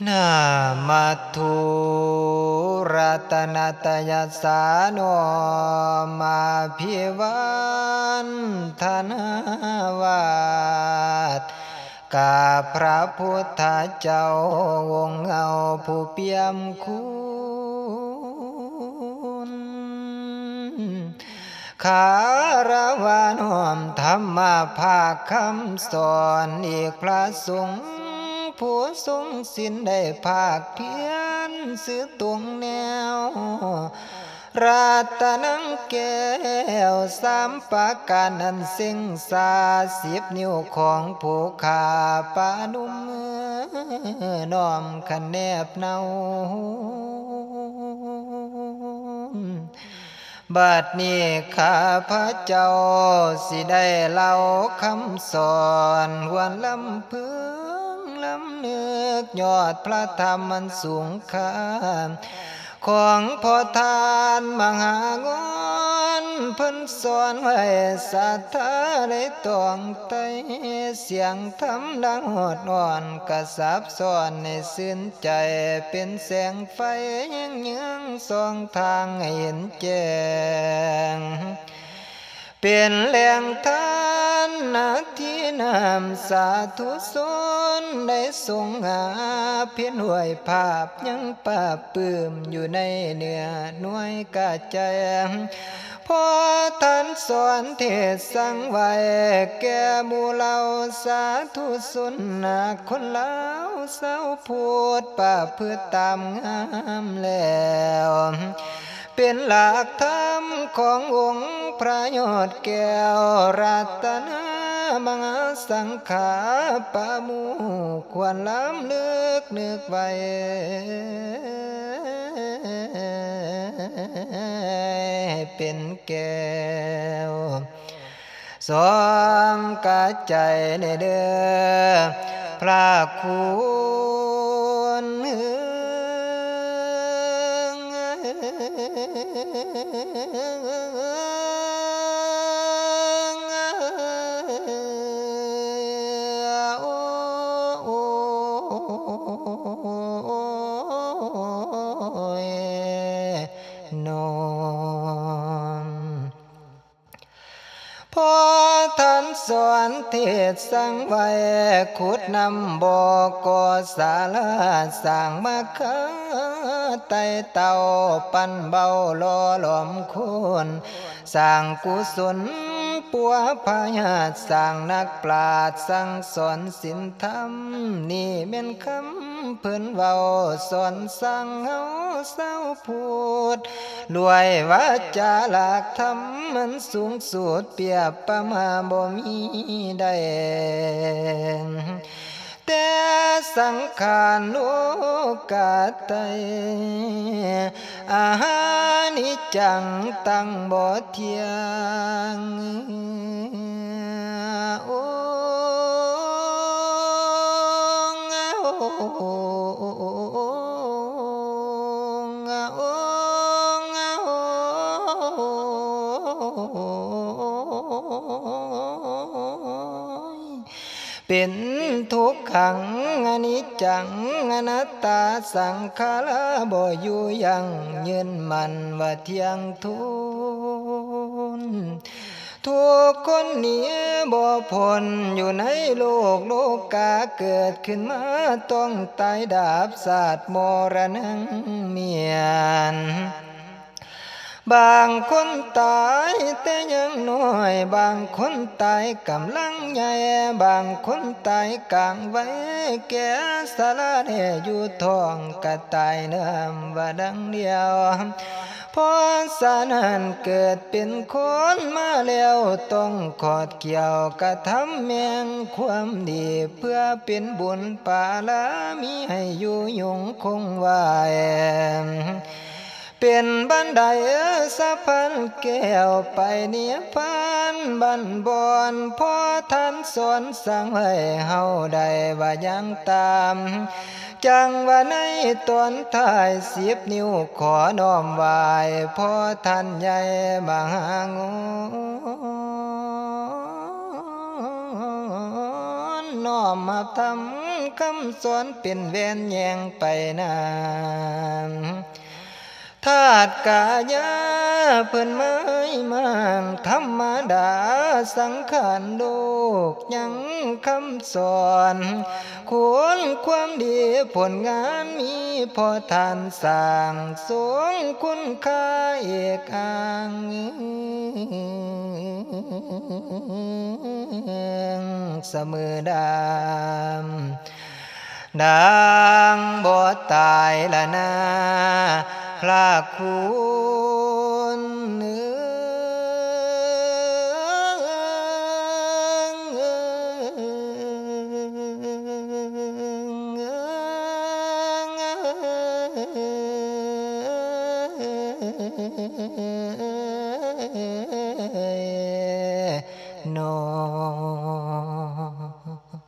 นามัตถุรัตนตยัสสาโนมาภิวันธนาวาสกาพระพุทธเจ้าวงเงาผู้เปี่ยมคุณคารวะน้อมธรรมภาคคำสอนอีกพระสงฆ์ผู้ทรงศีลได้ภาคเพียรสือตวงแนวรัตนังแก้วสามประการนันสิ่งสา10 นิ้วของผู้ขาปานุมน้อมคะแนบเนาบัดนี้ข้าพระเจ้าสิได้เล่าคำสอนหวนลำพึงลำนึกยอดพระธรรมมันสูงค่าของพ่อทานมหางอนเพิ่นสอนไว้สัทธาได้ต้องไตเสียงธรรมดังหอดอ่อนกระสับซ้อนในสิ้นใจเป็นแสงไฟยังส่องทางให้เห็นแจ้งเป็นแหล่งทานนาที่นำสาธุชนได้ทรงหาเพียรห่วยภาพยังปราบปลื้มอยู่ในเนื้อหน่วยกาใจพอท่านสอนเทศสั่งไว้แก่หมู่เหล่าสาธุชนคนลาวเศร้าพูดป่าพืชตามงามแล้วเป็นหลักธรรมขององค์พระยอดแก้วรัตนมหาสังฆาปะหมู่ควรล้ำลึกนึกไว้เป็นแก้วสองกะใจในเด้อพระคุณพอท่านสอนเทศสั่งไว้ขุดนำบ่อกอศาลาสร้างมาค้าไต่เต่าปั้นเบาหล่อหลอมคุณสร้างกุศลปัวพญาสร้างนักปราชญ์สั่งสอนศีลธรรมนี่แม่นคำเพิ่นเว้าสอนสั่งเฮาเศร้าพูดรวยวาจาหลักธรรมมันสูงสุดเปรียบประมาบ่มีได้แต่สังขารโลกาไตอาหานิจังตั้งบ่เที่ยงโอ้เป็นทุกขังอนิจจังอนัตตาสังขารบ่อยู่ยังยืนมันว่าเที่ยงทุนทุกคนนี้บ่พ้นอยู่ในโลกโลกาเกิดขึ้นมาต้องตายดาบศาสตร์มรณะเมียนบางคนตายแต่ยังน้อยบางคนตายกำลังใหญ่บางคนตายกลางไว้แก่สาระเดอยู่ท้องกระต่ายน้ำว่าดังเดียวพอสานั้นเกิดเป็นคนมาแล้วต้องขอดเกี่ยวกระทำแมงความดีเพื่อเป็นบุญปาลามีให้อยู่ยงคงไว้เป็นบันไดสะพานแก้วไปเนียพานบันบอนพ่อท่านสอนสั่งให้เฮาได้ว่ายังตามจังว่าในตอนท้าย10 นิ้วขอน้อมไหว้พ่อท่านใหญ่มหางอนน้อมมาทำ คำสอนเป็นแวนแยงไปนานธาตุกายาเพิ่นไม้มางธรรมดาสังขารโลกยังคำสอนควรความดีผลงานมีพอทานสร้างสงคุณค่าเอกอ้างเสมอดามดังบ่ตายละนาพระคุณนอ